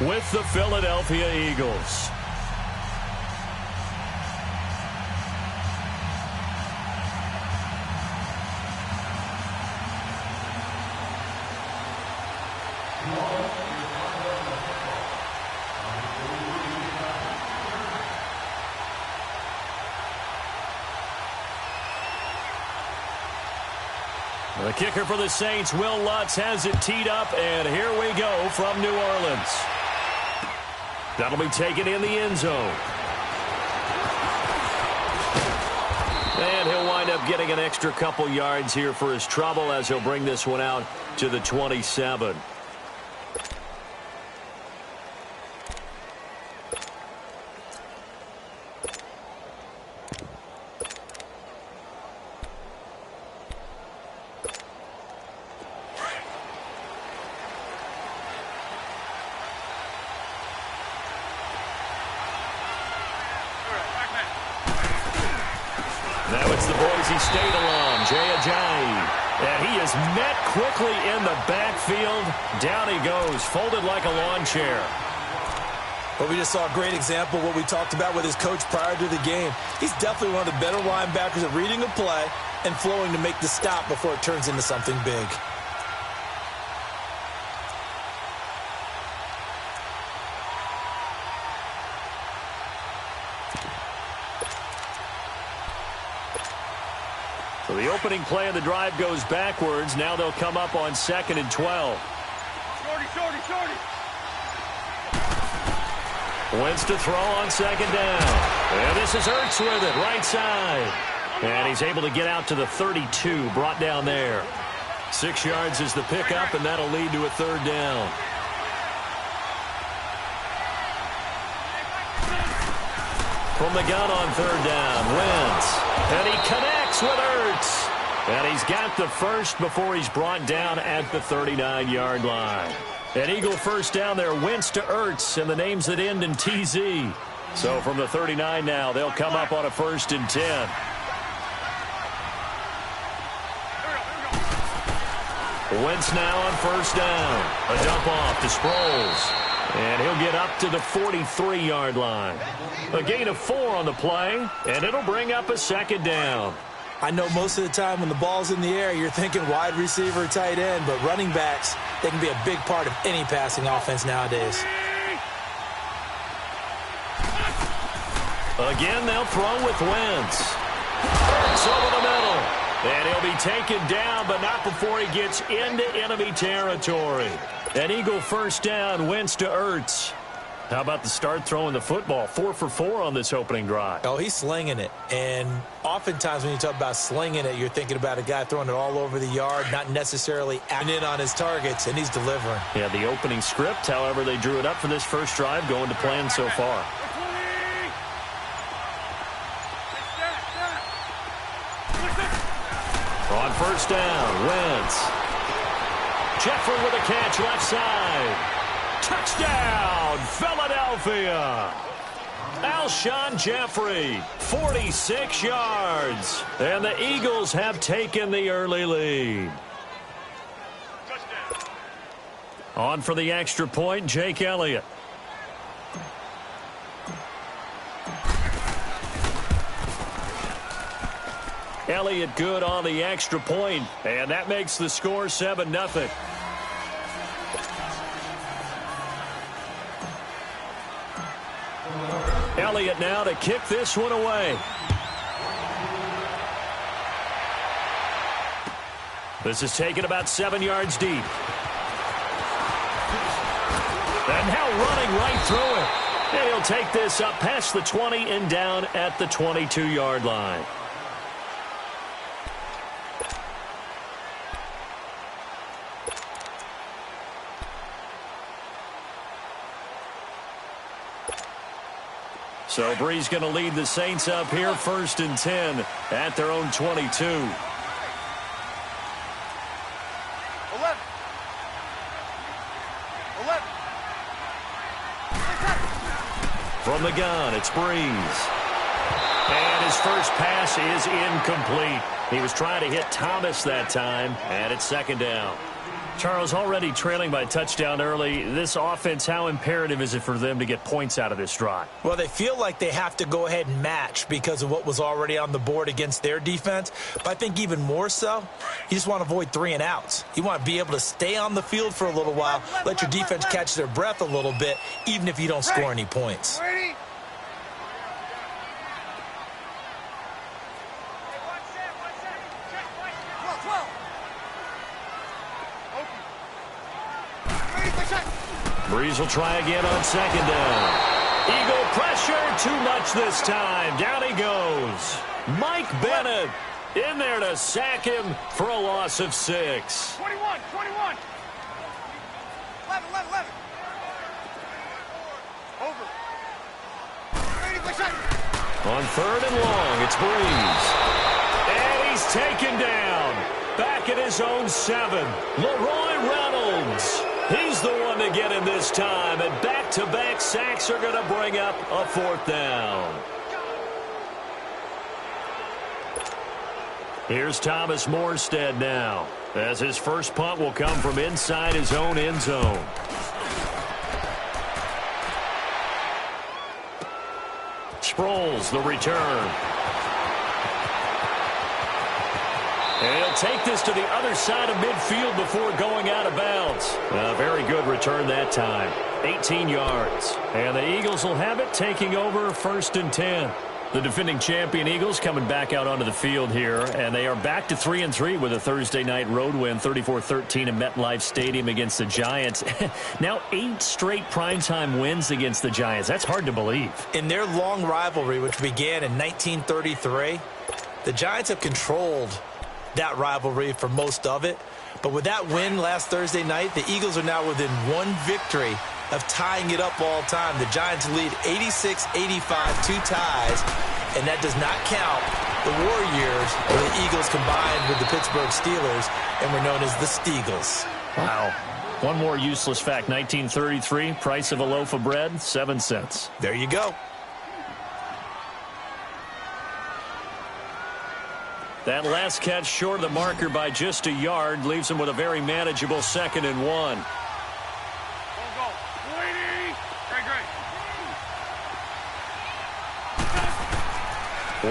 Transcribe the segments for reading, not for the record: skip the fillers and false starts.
with the Philadelphia Eagles. The kicker for the Saints, Will Lutz, has it teed up, and here we go from New Orleans. That'll be taken in the end zone. And he'll wind up getting an extra couple yards here for his trouble as he'll bring this one out to the 27. Now it's the Boise State alum, Jay Ajayi. And he is met quickly in the backfield. Down he goes, folded like a lawn chair. But we just saw a great example of what we talked about with his coach prior to the game. He's definitely one of the better linebackers at reading a play and flowing to make the stop before it turns into something big. So the opening play of the drive goes backwards. Now they'll come up on 2nd and 12. Shorty. Wentz to throw on 2nd down. And this is Ertz with it, right side. And he's able to get out to the 32, brought down there. 6 yards is the pickup, and that'll lead to a 3rd down. From the gun on 3rd down, Wentz. And he connects with Ertz. And he's got the first before he's brought down at the 39-yard line. An Eagle first down there, Wentz to Ertz, and the names that end in TZ. So from the 39 now, they'll come up on a 1st and 10. Wentz now on 1st down. A dump off to Sproles. And he'll get up to the 43-yard line. A gain of 4 on the play, and it'll bring up a 2nd down. I know most of the time when the ball's in the air, you're thinking wide receiver, tight end, but running backs, they can be a big part of any passing offense nowadays. Again, they'll throw with Wentz. Ertz over the middle. And he'll be taken down, but not before he gets into enemy territory. An Eagle first down, Wentz to Ertz. How about the start throwing the football? 4 for 4 on this opening drive. Oh, he's slinging it. And oftentimes when you talk about slinging it, you're thinking about a guy throwing it all over the yard, not necessarily acting in on his targets, and he's delivering. Yeah, the opening script, however, they drew it up for this first drive, going to plan so far. On 1st down, Wentz. Jeffrey with a catch left side. Touchdown, Philadelphia. Alshon Jeffrey, 46 yards. And the Eagles have taken the early lead. On for the extra point, Jake Elliott. Elliott good on the extra point, and that makes the score 7-0. Elliott now to kick this one away. This is taken about 7 yards deep. And now running right through it. And he'll take this up past the 20 and down at the 22-yard line. So Bree's going to lead the Saints up here, 1st and 10 at their own 22. 11. From the gun, it's Breeze. And his first pass is incomplete. He was trying to hit Thomas that time, and it's 2nd down. Charles, already trailing by a touchdown early. This offense, how imperative is it for them to get points out of this drive? Well, they feel like they have to go ahead and match because of what was already on the board against their defense. But I think even more so, you just want to avoid 3 and outs. You want to be able to stay on the field for a little while, let your defense catch their breath a little bit, even if you don't score any points. Ready? Breeze will try again on 2nd down. Eagle pressure, too much this time. Down he goes. Mike Bennett in there to sack him for a loss of 6. 21, 21. 11, 11, 11. Over. Ready for shot. On 3rd and long, it's Breeze. And he's taken down. Back at his own 7. Leroy Reynolds. He's the one to get him this time, and back-to-back sacks are going to bring up a 4th down. Here's Thomas Morstead now, as his first punt will come from inside his own end zone. Sproles, the return. And he'll take this to the other side of midfield before going out of bounds. A very good return that time. 18 yards. And the Eagles will have it, taking over 1st and 10. The defending champion Eagles coming back out onto the field here, and they are back to 3-3 with a Thursday night road win, 34-13 in MetLife Stadium against the Giants. Now 8 straight primetime wins against the Giants. That's hard to believe. In their long rivalry, which began in 1933, the Giants have controlled that rivalry for most of it. But with that win last Thursday night, the Eagles are now within 1 victory of tying it up all time. The Giants lead 86-85, 2 ties, and that does not count the war years where the Eagles combined with the Pittsburgh Steelers and were known as the Steagles. Wow. One more useless fact. 1933, price of a loaf of bread, 7 cents. There you go. That last catch short of the marker by just a yard leaves him with a very manageable 2nd and 1. Go, go. Lady. Great, great.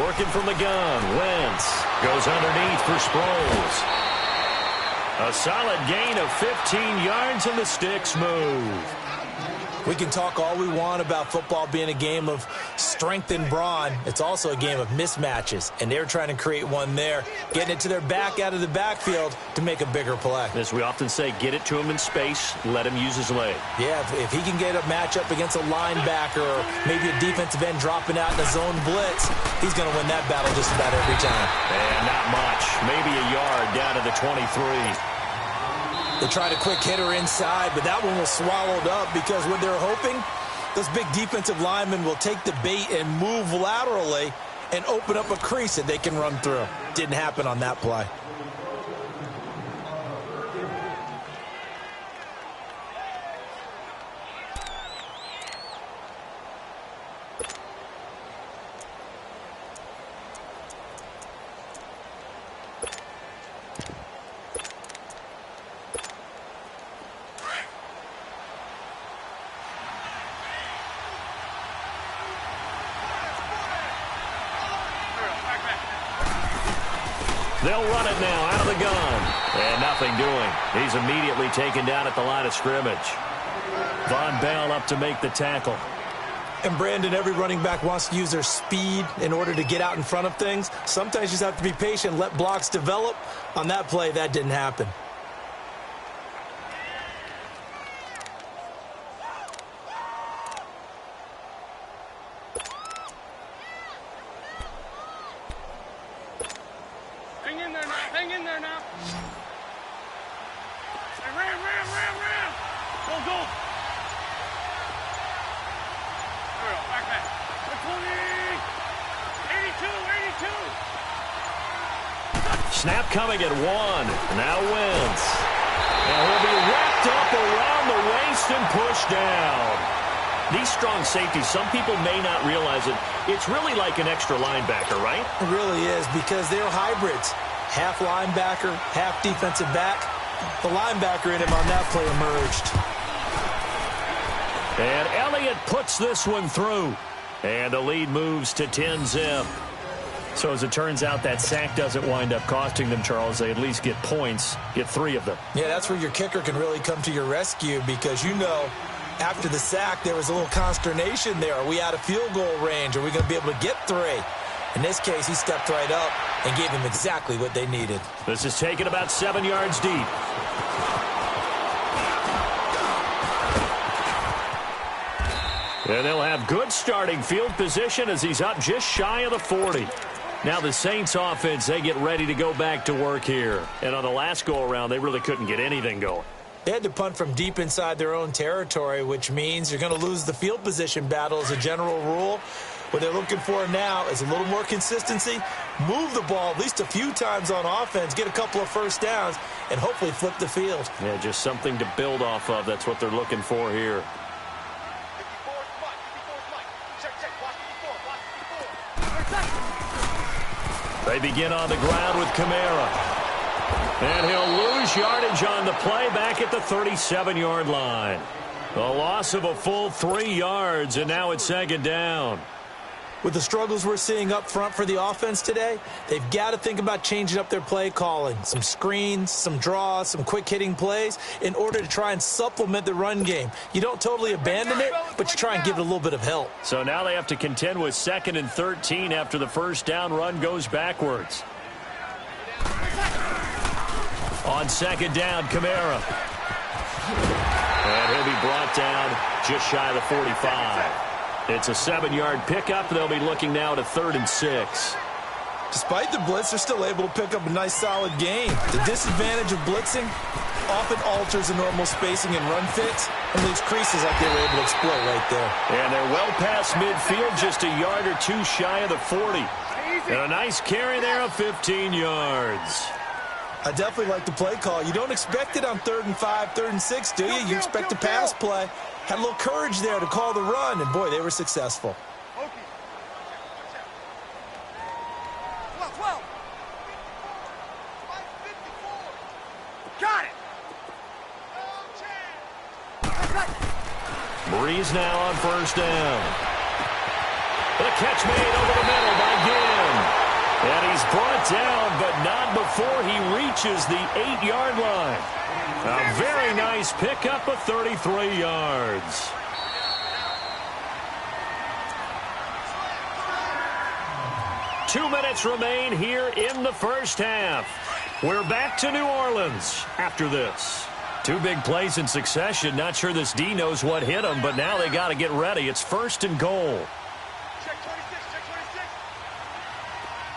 Working from the gun. Wentz goes underneath for Sproles. A solid gain of 15 yards, and the sticks move. We can talk all we want about football being a game of strength and brawn. It's also a game of mismatches, and they're trying to create one there, getting it to their back out of the backfield to make a bigger play. As we often say, get it to him in space, let him use his leg. Yeah, if he can get a matchup against a linebacker or maybe a defensive end dropping out in a zone blitz, he's going to win that battle just about every time. And not much, maybe a yard down to the 23. They tried a quick hitter inside, but that one was swallowed up because what they're hoping, those big defensive linemen will take the bait and move laterally and open up a crease that they can run through. Didn't happen on that play. They'll run it now out of the gun. And nothing doing. He's immediately taken down at the line of scrimmage. Von Bell up to make the tackle. And Brandon, every running back wants to use their speed in order to get out in front of things. Sometimes you just have to be patient, let blocks develop. On that play, that didn't happen. Hang in there now. Hey, ram. Go, go. There we go, back. 120. 82. Snap coming at 1. Now Wentz. And he'll be wrapped up around the waist and pushed down. These strong safeties, some people may not realize it. It's really like an extra linebacker, right? It really is, because they're hybrids. Half linebacker, half defensive back. The linebacker in him on that play emerged. And Elliott puts this one through. And the lead moves to 10-zip. So as it turns out, that sack doesn't wind up costing them, Charles. They at least get points, get 3 of them. Yeah, that's where your kicker can really come to your rescue because, you know, after the sack, there was a little consternation there. Are we out of field goal range? Are we going to be able to get 3? In this case, he stepped right up and gave them exactly what they needed. This is taken about 7 yards deep. And they'll have good starting field position as he's up just shy of the 40. Now the Saints offense, they get ready to go back to work here. And on the last go-around, they really couldn't get anything going. They had to punt from deep inside their own territory, which means you're going to lose the field position battle as a general rule. What they're looking for now is a little more consistency, move the ball at least a few times on offense, get a couple of first downs, and hopefully flip the field. Yeah, just something to build off of. That's what they're looking for here. They begin on the ground with Kamara. And he'll lose yardage on the play back at the 37-yard line. A loss of a full 3 yards, and now it's 2nd down. With the struggles we're seeing up front for the offense today, they've got to think about changing up their play calling. Some screens, some draws, some quick-hitting plays in order to try and supplement the run game. You don't totally abandon it, but you try and give it a little bit of help. So now they have to contend with 2nd and 13 after the first down run goes backwards. On 2nd down, Kamara. And he'll be brought down just shy of the 45. It's a 7-yard pickup. They'll be looking now at a 3rd and 6. Despite the blitz, they're still able to pick up a nice, solid gain. The disadvantage of blitzing often alters the normal spacing and run fits and leaves creases like they were able to exploit right there. And they're well past midfield, just a yard or 2 shy of the 40. And a nice carry there of 15 yards. I definitely like the play call. You don't expect it on 3rd and 5, 3rd and 6, do you? You expect a pass play. Had a little courage there to call the run, and boy, they were successful. 12. Got it. Breeze now on 1st down. The catch made over the middle by Ginn. And he's brought down, but not before he reaches the 8-yard line. A very nice pickup of 33 yards. Two minutes remain here in the first half. We're back to New Orleans after this. 2 big plays in succession. Not sure this D knows what hit them, but now they got to get ready. It's 1st and goal. Check 26.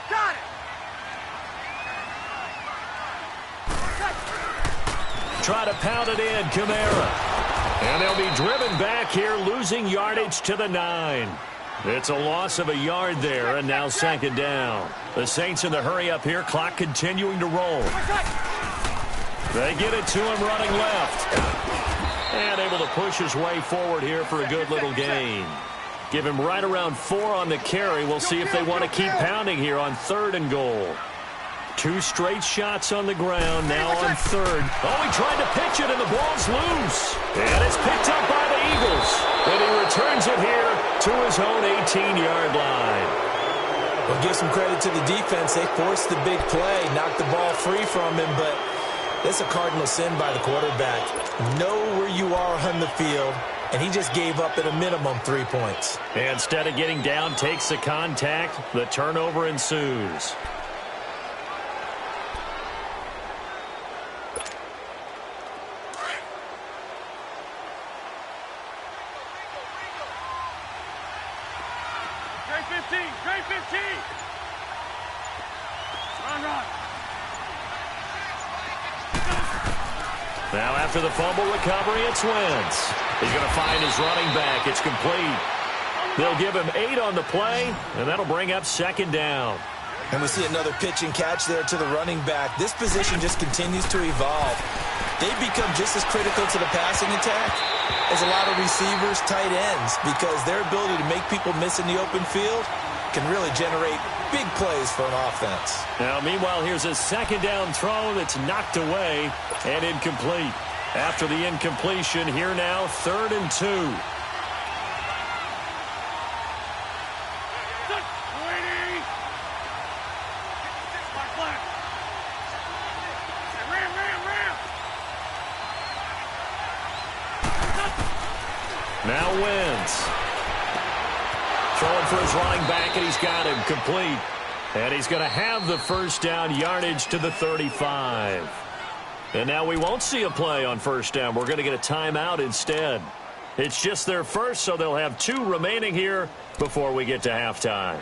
Got it. Try to pound it in, Kamara. And they'll be driven back here, losing yardage to the 9. It's a loss of a yard there, and now 2nd down. The Saints in the hurry up here, clock continuing to roll. They get it to him running left. And able to push his way forward here for a good little gain. Give him right around 4 on the carry. We'll see if they want to keep pounding here on 3rd and goal. 2 straight shots on the ground, now on 3rd. Oh, he tried to pitch it, and the ball's loose. And it's picked up by the Eagles. And he returns it here to his own 18-yard line. Well, give some credit to the defense. They forced the big play, knocked the ball free from him, but that's a cardinal sin by the quarterback. Know where you are on the field, and he just gave up at a minimum 3 points. And instead of getting down, takes the contact. The turnover ensues. Grade 15. Run. Now after the fumble recovery, it's Wentz. He's going to find his running back. It's complete. They'll give him 8 on the play, and that'll bring up 2nd down. And we see another pitch and catch there to the running back. This position just continues to evolve. They've become just as critical to the passing attack as a lot of receivers, tight ends, because their ability to make people miss in the open field can really generate big plays for an offense. Now, meanwhile, here's a second down throw that's knocked away and incomplete. After the incompletion, here now, 3rd and 2. Now wins. Throwing for his running back, and he's got him complete. And he's going to have the first down yardage to the 35. And now we won't see a play on first down. We're going to get a timeout instead. It's just their first, so they'll have 2 remaining here before we get to halftime.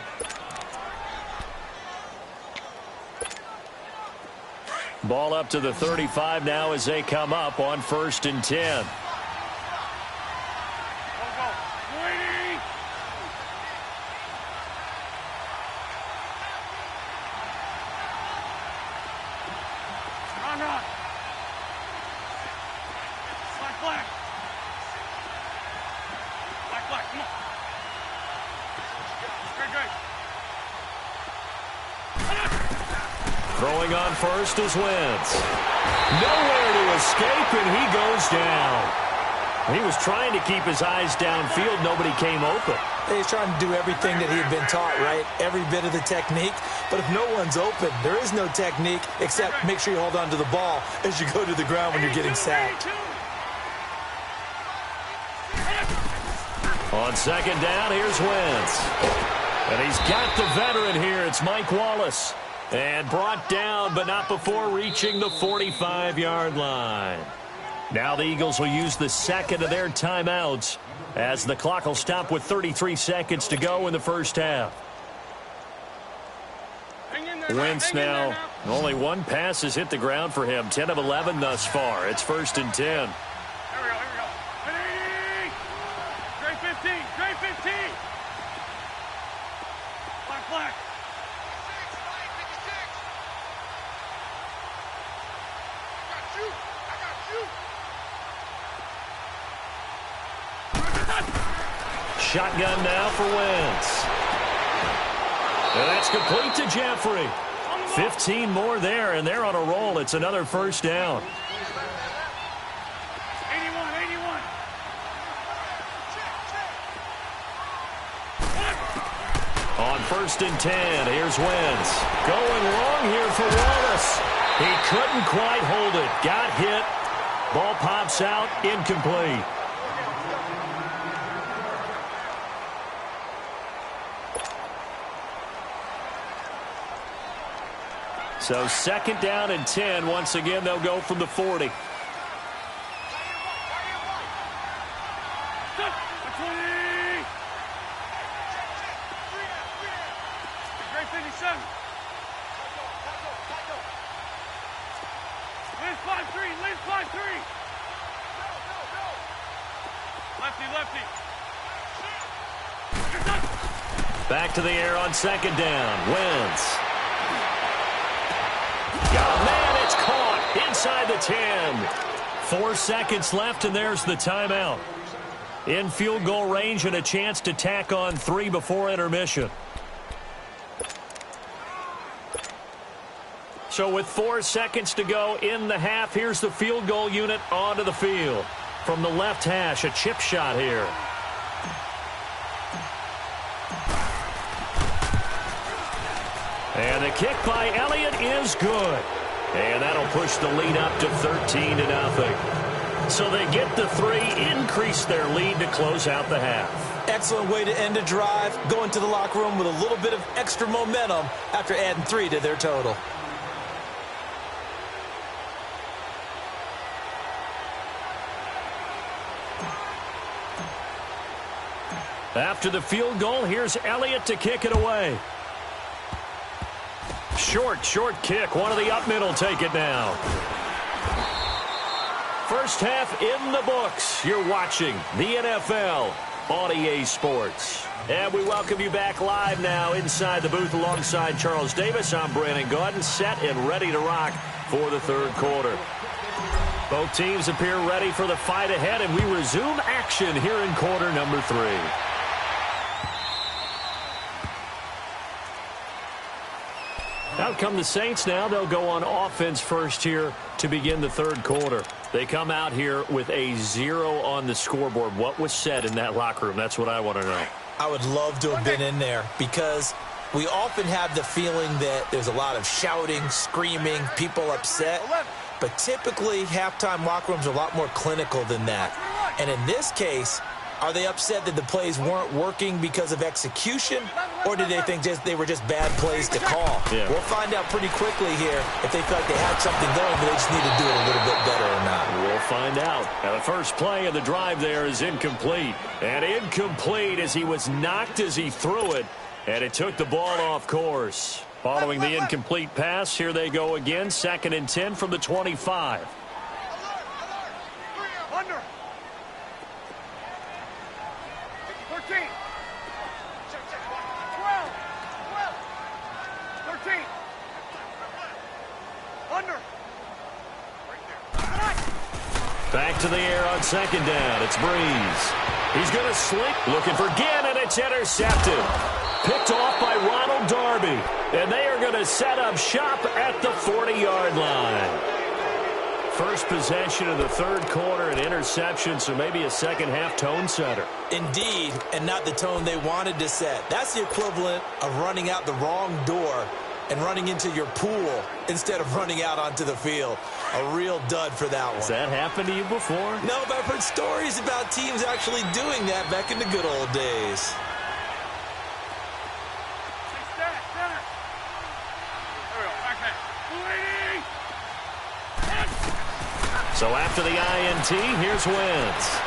Ball up to the 35 now as they come up on 1st and 10. Throwing on first is Wentz. Nowhere to escape, and he goes down. He was trying to keep his eyes downfield. Nobody came open. He's trying to do everything that he had been taught, right? Every bit of the technique. But if no one's open, there is no technique except make sure you hold on to the ball as you go to the ground when you're getting sacked. On second down, here's Wentz. And he's got the veteran here. It's Mike Wallace. And brought down, but not before reaching the 45-yard line. Now the Eagles will use the second of their timeouts as the clock will stop with 33 seconds to go in the first half. Wentz now, only one pass has hit the ground for him. 10 of 11 thus far. It's 1st and 10. Here we go. Straight 15. Straight 15. Black. Shotgun now for Wentz. And that's complete to Jeffrey. 15 more there, and they're on a roll. It's another first down. 81. On 1st and 10, here's Wentz. Going long here for Wallace. He couldn't quite hold it. Got hit. Ball pops out, incomplete. So 2nd down and 10. Once again, they'll go from the 40. Back to the air on 2nd down. Wentz. Got a man, it's caught inside the 10. 4 seconds left, and there's the timeout. In field goal range and a chance to tack on 3 before intermission. So with 4 seconds to go in the half, here's the field goal unit onto the field. From the left hash, a chip shot here. And the kick by Elliott is good. And that'll push the lead up to 13-0. So they get the 3, increase their lead to close out the half. Excellent way to end a drive. Go into the locker room with a little bit of extra momentum after adding 3 to their total. After the field goal, here's Elliott to kick it away. Short kick. One of the up middle take it now. First half in the books. You're watching the NFL on EA Sports. And we welcome you back live now inside the booth alongside Charles Davis. I'm Brandon Gaudin, set and ready to rock for the 3rd quarter. Both teams appear ready for the fight ahead, and we resume action here in quarter number 3. Out come the Saints now. They'll go on offense first here to begin the third quarter. They come out here with a 0 on the scoreboard. What was said in that locker room? That's what I want to know. I would love to have been in there because we often have the feeling that there's a lot of shouting, screaming, people upset. But typically, halftime locker rooms are a lot more clinical than that. And in this case, are they upset that the plays weren't working because of execution, or did they think they were just bad plays to call? Yeah. We'll find out pretty quickly here if they felt like they had something going, but they just need to do it a little bit better or not. We'll find out. Now, the first play of the drive there is incomplete. And incomplete as he was knocked as he threw it, and it took the ball off course. Following the incomplete pass, here they go again, 2nd and 10 from the 25. Under. 13. 12. 13. Under. Back to the air on 2nd down. It's Breeze. He's going to slink, looking for Ginn, and it's intercepted. Picked off by Ronald Darby. And they are going to set up shop at the 40-yard line. First possession of the third quarter, an interception, so maybe a second-half tone setter. Indeed, and not the tone they wanted to set. That's the equivalent of running out the wrong door and running into your pool instead of running out onto the field. A real dud for that one. Has that happened to you before? No, but I've heard stories about teams actually doing that back in the good old days. So after the INT, here's Wentz.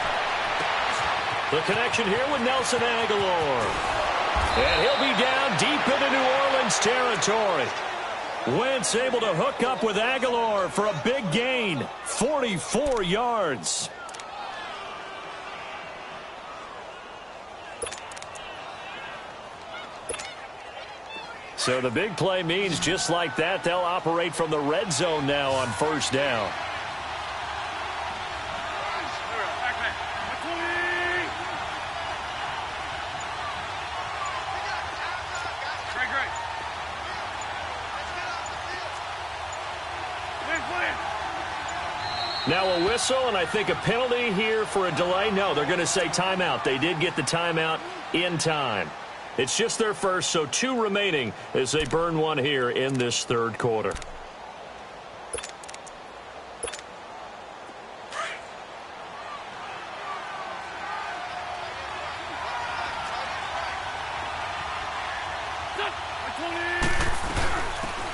The connection here with Nelson Aguilar. And he'll be down deep into New Orleans territory. Wentz able to hook up with Aguilar for a big gain, 44 yards. So the big play means just like that, they'll operate from the red zone now on first down. Now a whistle, and I think a penalty here for a delay. No, they're going to say timeout. They did get the timeout in time. It's just their first, so 2 remaining as they burn one here in this third quarter.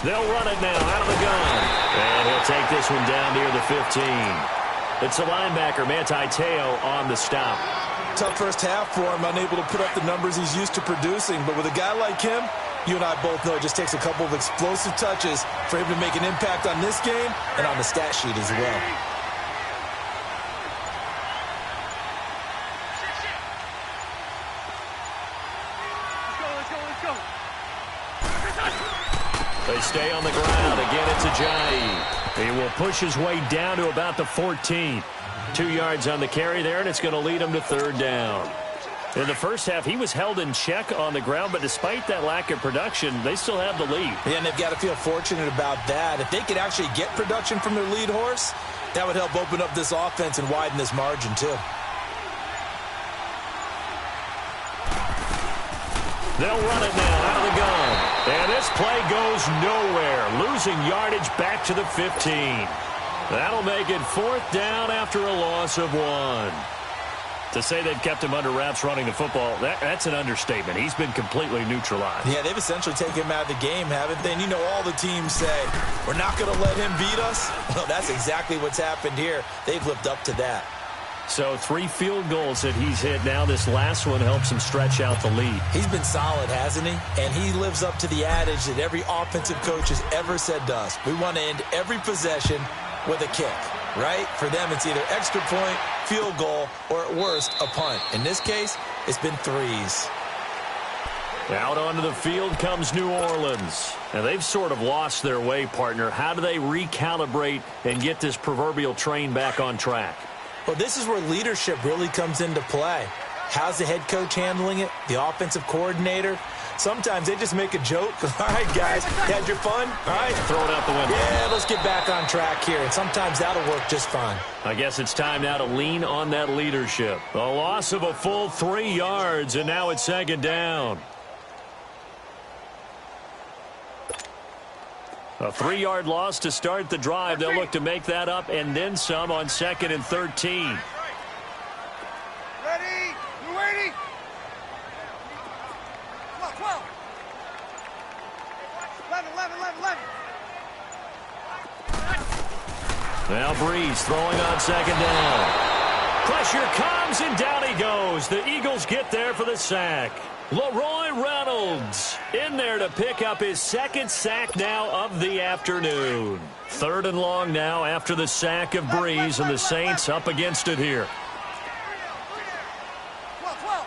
They'll run it now out of the gun. And he'll take this one down near the 15. It's the linebacker, Manti Te'o, on the stop. Tough first half for him, unable to put up the numbers he's used to producing. But with a guy like him, you and I both know it just takes a couple of explosive touches for him to make an impact on this game and on the stat sheet as well. They stay on the ground. Again, it's Ajayi. He will push his way down to about the 14. 2 yards on the carry there, and it's going to lead him to third down. In the first half, he was held in check on the ground, but despite that lack of production, they still have the lead. Yeah, and they've got to feel fortunate about that. If they could actually get production from their lead horse, that would help open up this offense and widen this margin, too. They'll run it now out of the gun. And this play goes nowhere, losing yardage back to the 15. That'll make it 4th down after a loss of 1. To say they've kept him under wraps running the football, that's an understatement. He's been completely neutralized. Yeah, they've essentially taken him out of the game, haven't they? And you know all the teams say, we're not going to let him beat us. Well, that's exactly what's happened here. They've lived up to that. So 3 field goals that he's hit now. This last one helps him stretch out the lead. He's been solid, hasn't he? And he lives up to the adage that every offensive coach has ever said to us. We want to end every possession with a kick, right? For them, it's either extra point, field goal, or at worst, a punt. In this case, it's been 3s. Out onto the field comes New Orleans. And they've sort of lost their way, partner. How do they recalibrate and get this proverbial train back on track? Well, this is where leadership really comes into play. How's the head coach handling it? The offensive coordinator? Sometimes they just make a joke. All right, guys, you had your fun? All right. Throw it out the window. Yeah, let's get back on track here. And sometimes that'll work just fine. I guess it's time now to lean on that leadership. A loss of a full 3 yards, and now it's second down. A 3-yard loss to start the drive. They'll look to make that up and then some on 2nd and 13. Ready? You ready? 12. 11. Now Breeze throwing on second down. Pressure comes, and down he goes. The Eagles get there for the sack. Leroy Reynolds in there to pick up his 2nd sack now of the afternoon. 3rd and long now after the sack of Breeze, and the Saints up against it here. 12.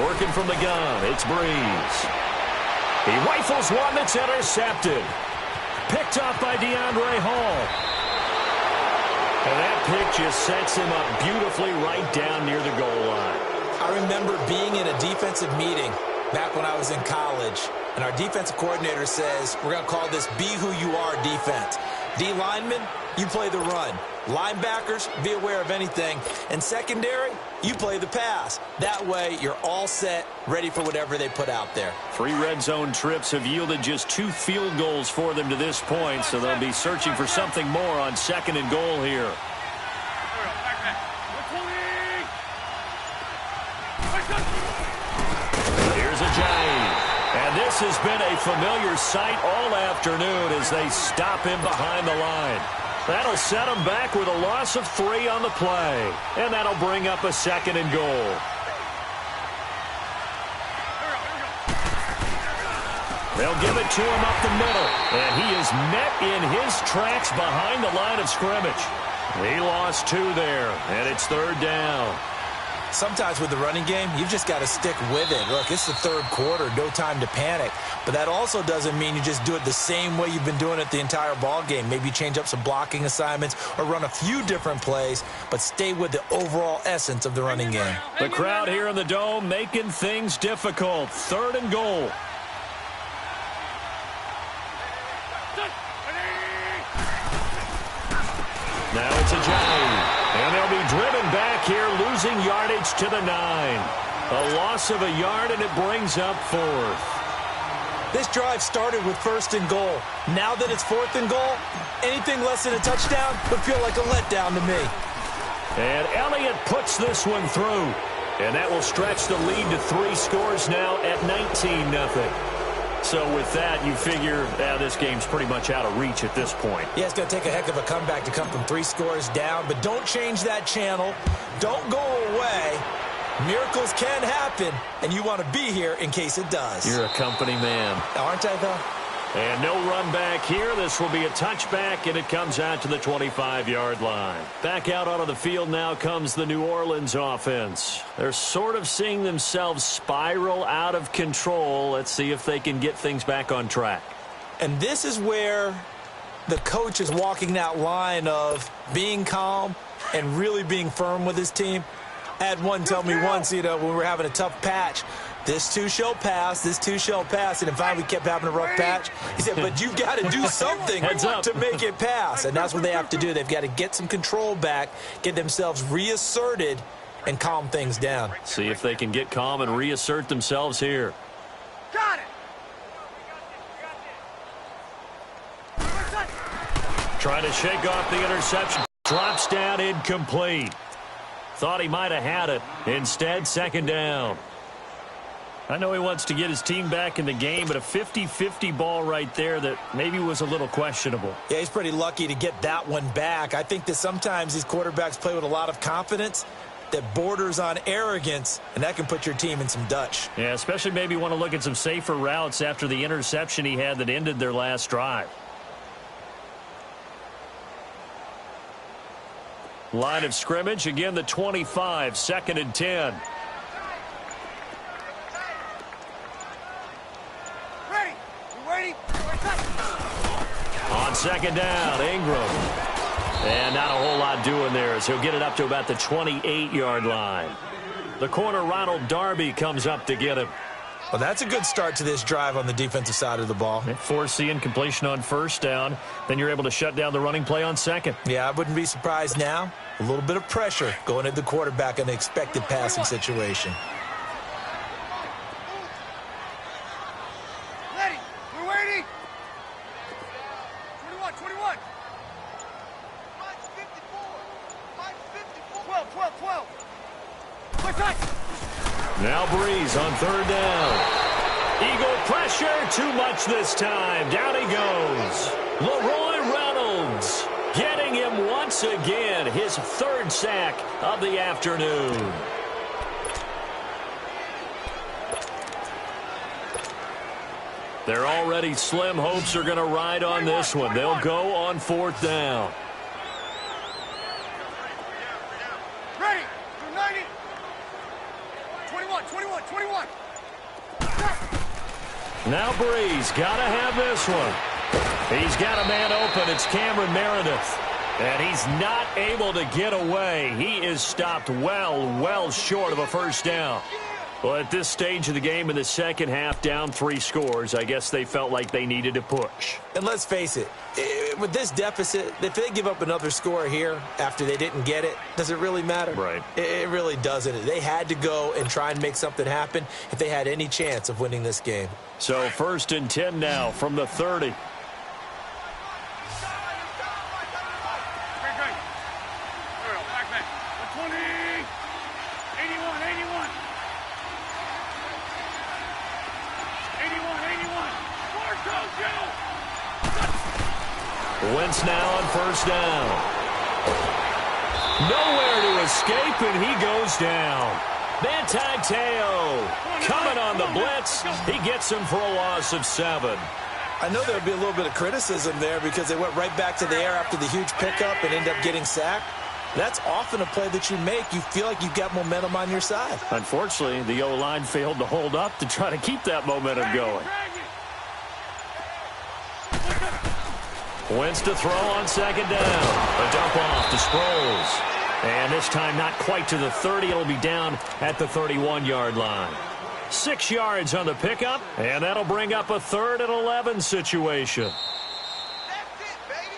Working from the gun, it's Breeze. He rifles one that's intercepted. Picked up by DeAndre Hall. And that pick just sets him up beautifully right down near the goal line. I remember being in a defensive meeting back when I was in college, and our defensive coordinator says, we're going to call this be who you are defense. D linemen, you play the run. Linebackers, be aware of anything. And secondary, you play the pass. That way, you're all set, ready for whatever they put out there. 3 red zone trips have yielded just 2 field goals for them to this point, so they'll be searching for something more on 2nd and goal here. Here's a Giant. And this has been a familiar sight all afternoon as they stop him behind the line. That'll set him back with a loss of 3 on the play. And that'll bring up a 2nd and goal. They'll give it to him up the middle. And he is met in his tracks behind the line of scrimmage. He lost 2 there, and it's 3rd down. Sometimes with the running game, you've just got to stick with it. Look, it's the 3rd quarter, no time to panic. But that also doesn't mean you just do it the same way you've been doing it the entire ball game. Maybe change up some blocking assignments or run a few different plays, but stay with the overall essence of the running game. The crowd here in the Dome making things difficult. 3rd and goal. Now it's a Giant. And they'll be driven back here, losing yardage to the 9. A loss of a yard, and it brings up 4th. This drive started with 1st and goal. Now that it's 4th and goal, anything less than a touchdown would feel like a letdown to me. And Elliott puts this one through. And that will stretch the lead to 3 scores now at 19-0. So with that, you figure this game's pretty much out of reach at this point. Yeah, it's going to take a heck of a comeback to come from 3 scores down, but don't change that channel. Don't go away. Miracles can happen, and you want to be here in case it does. You're a company man. Aren't I, though? And no run back here. This will be a touchback, and it comes out to the 25-yard line. Back out onto the field now comes the New Orleans offense. They're sort of seeing themselves spiral out of control. Let's see if they can get things back on track. And this is where the coach is walking that line of being calm and really being firm with his team. I had one tell me once, when we were having a tough patch, this too shall pass, this too shall pass. And finally we kept having a rough patch. He said, but you've got to do something to make it pass. And that's what they have to do. They've got to get some control back, get themselves reasserted, and calm things down. See if they can get calm and reassert themselves here. Got it. Trying to shake off the interception. Drops down incomplete. Thought he might have had it. Instead, 2nd down. I know he wants to get his team back in the game, but a 50-50 ball right there that maybe was a little questionable. Yeah, he's pretty lucky to get that one back. I think that sometimes these quarterbacks play with a lot of confidence that borders on arrogance, and that can put your team in some Dutch. Yeah, especially maybe want to look at some safer routes after the interception he had that ended their last drive. Line of scrimmage, again the 25, 2nd and 10. Ready? You ready? second down. Ingram. And not a whole lot doing there as he'll get it up to about the 28-yard line. The corner, Ronald Darby, comes up to get him. Well, that's a good start to this drive on the defensive side of the ball. Force the incompletion on first down. Then you're able to shut down the running play on second. Yeah, I wouldn't be surprised now. A little bit of pressure going at the quarterback in an expected passing situation. Ready. We're waiting. 21. Mine's 54. Mine's 54. 12. Quick touch. Now Breeze on third down. Eagle pressure, too much this time. Down he goes. Leroy Reynolds getting him once again, his third sack of the afternoon. Their already slim hopes are going to ride on this one. They'll go on fourth down. Ready. 90. 21. Now Breeze got to have this one. He's got a man open. It's Cameron Meredith. And he's not able to get away. He is stopped well short of a first down. Well, at this stage of the game in the second half, down 3 scores, I guess they felt like they needed to push. And let's face it, with this deficit, if they give up another score here after they didn't get it, does it really matter? Right. It really doesn't. They had to go and try and make something happen if they had any chance of winning this game. So 1st and 10 now from the 30. Wentz now on first down. Nowhere to escape, and he goes down. Manti Te'o coming on the blitz. He gets him for a loss of 7. I know there'll be a little bit of criticism there because they went right back to the air after the huge pickup and ended up getting sacked. That's often a play that you make. You feel like you've got momentum on your side. Unfortunately, the O-line failed to hold up to try to keep that momentum going. Wentz to throw on second down. A dump off to Sproles. And this time not quite to the 30. It'll be down at the 31-yard line. 6 yards on the pickup, and that'll bring up a 3rd and 11 situation. That's it, baby.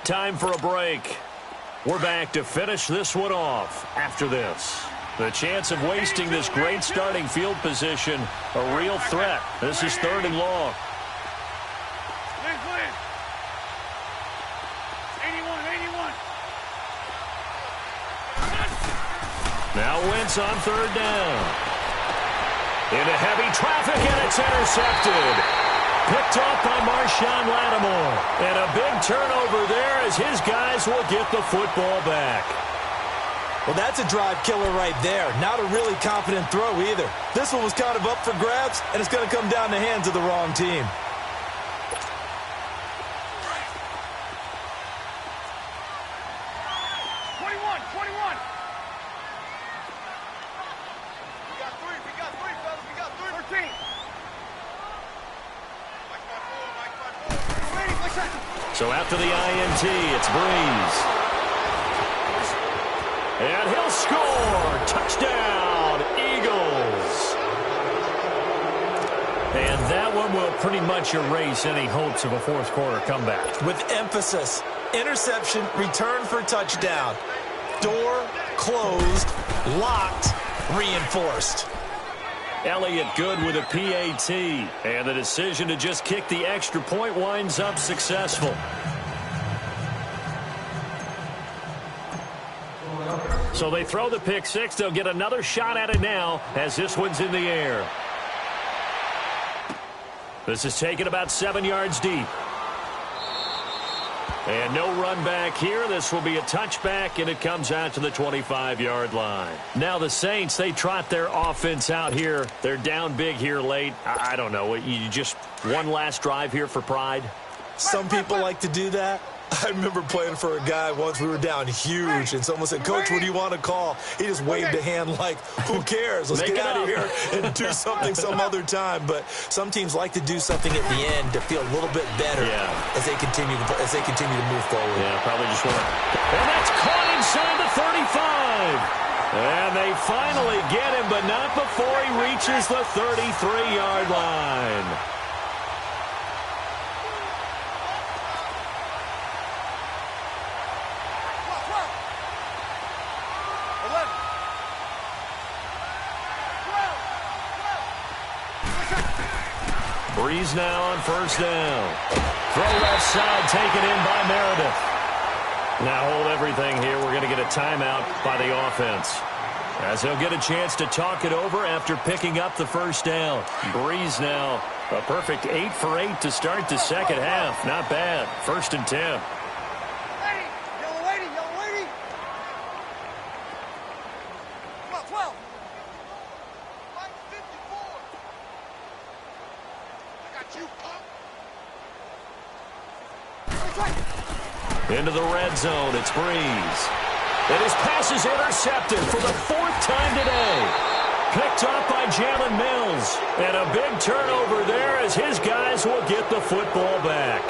Time for a break. We're back to finish this one off after this. The chance of wasting this great starting field position, a real threat. This is 3rd and long. 81. Now Wentz on 3rd down. Into heavy traffic, and it's intercepted. Picked off by Marshawn Lattimore. And a big turnover there as his guys will get the football back. Well, that's a drive killer right there. Not a really confident throw either. This one was kind of up for grabs, and it's going to come down the hands of the wrong team. We got three, fellas. We got three. 13. So after the INT, it's Breeze. And he'll score. Touchdown, Eagles. And that one will pretty much erase any hopes of a fourth quarter comeback. With emphasis, interception, return for touchdown. Door closed, locked, reinforced. Elliott good with a PAT. And the decision to just kick the extra point winds up successful. So they throw the pick six. They'll get another shot at it now as this one's in the air. This is taken about 7 yards deep. And no run back here. This will be a touchback, and it comes out to the 25-yard line. Now the Saints, they trot their offense out here. They're down big here late. I don't know. You just one last drive here for pride? Some people like to do that. I remember playing for a guy once. We were down huge, and someone said, "Coach, what do you want to call?" He just waved a hand like, "Who cares? Let's get out of here and do something some other time." But some teams like to do something at the end to feel a little bit better as they continue to move forward. Yeah, probably just want to. And that's caught inside the 35. And they finally get him, but not before he reaches the 33-yard line. Breeze now on first down. Throw left side taken in by Meredith. Now hold everything here. We're going to get a timeout by the offense, as he'll get a chance to talk it over after picking up the first down. Breeze now a perfect 8 for 8 to start the second half. Not bad. 1st and 10. Yellow waiting. Come on, 12. 54. I got you, punk. Into the red zone, it's Breeze. And his pass is intercepted for the 4th time today. Picked off by Jalen Mills. And a big turnover there as his guys will get the football back.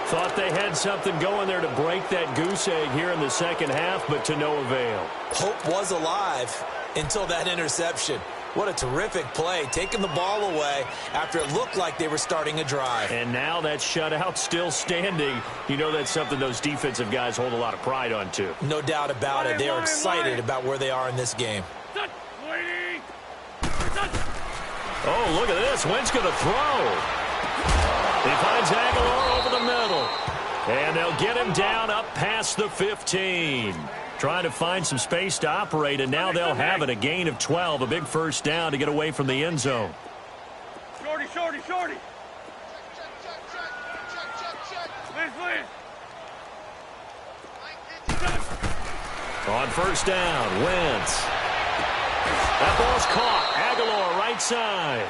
Thought they had something going there to break that goose egg here in the second half, but to no avail. Hope was alive until that interception. What a terrific play, taking the ball away after it looked like they were starting a drive. And now that shutout still standing. You know that's something those defensive guys hold a lot of pride on, too. No doubt about it. They are excited about where they are in this game. Oh, look at this. Wentz going to throw. He finds Aguilar over the middle. And they'll get him down up past the 15. Trying to find some space to operate, and now they'll have it. A gain of 12, a big first down to get away from the end zone. Shorty. Liz. On first down, Wentz. That ball's caught. Aguilar right side.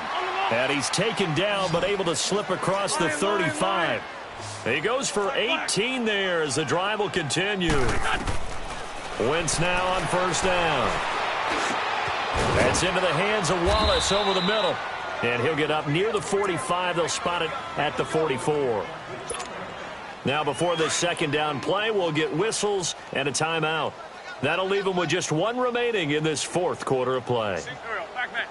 And he's taken down, but able to slip across the 35. He goes for 18 there as the drive will continue. Wentz now on first down. That's into the hands of Wallace over the middle. And he'll get up near the 45. They'll spot it at the 44. Now before this second down play, we'll get whistles and a timeout. That'll leave them with just one remaining in this 4th quarter of play. Back man.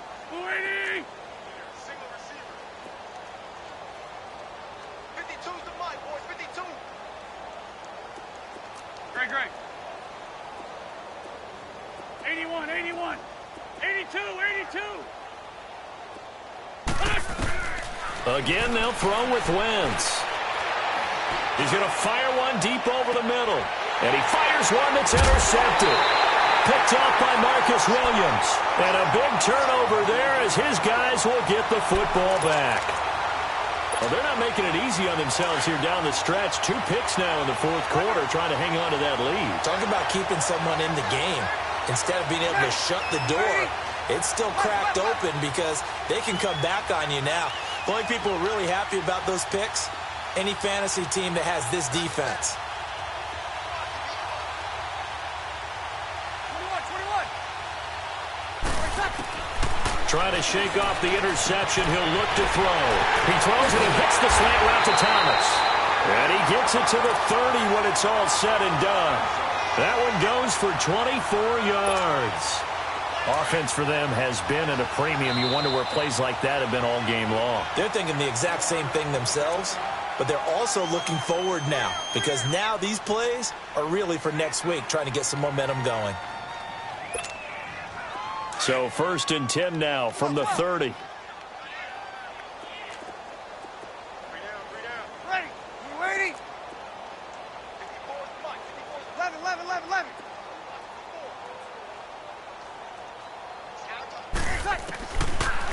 52's the mic, boys. 52. Great. 81. 82. Again, they'll throw with Wentz. He's going to fire one deep over the middle. And he fires one that's intercepted. Picked off by Marcus Williams. And a big turnover there as his guys will get the football back. Well, they're not making it easy on themselves here down the stretch. 2 picks now in the 4th quarter trying to hang on to that lead. Talk about keeping someone in the game. Instead of being able to shut the door, it's still cracked open because they can come back on you now. The only people who are really happy about those picks, any fantasy team that has this defense. 21. Trying to shake off the interception. He'll look to throw. He throws and he hits the slant route to Thomas. And he gets it to the 30 when it's all said and done. That one goes for 24 yards. Offense for them has been at a premium. You wonder where plays like that have been all game long. They're thinking the exact same thing themselves, but they're also looking forward now because now these plays are really for next week, trying to get some momentum going. So 1st and 10 now from the 30. Ready. You ready? 11.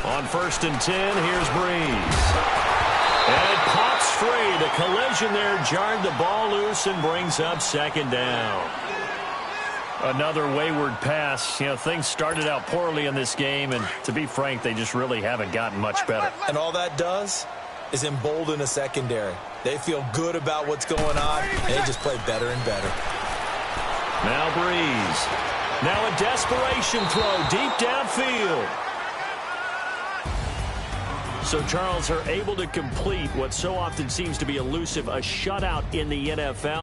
On 1st and 10, here's Breeze. And it pops free. The collision there jarred the ball loose and brings up 2nd down. Another wayward pass. You know, things started out poorly in this game, and to be frank, they just really haven't gotten much better. And all that does is emboldened the secondary. They feel good about what's going on, and they just play better and better. Now Breeze. Now a desperation throw deep downfield. So, Charles, are able to complete what so often seems to be elusive, a shutout in the NFL.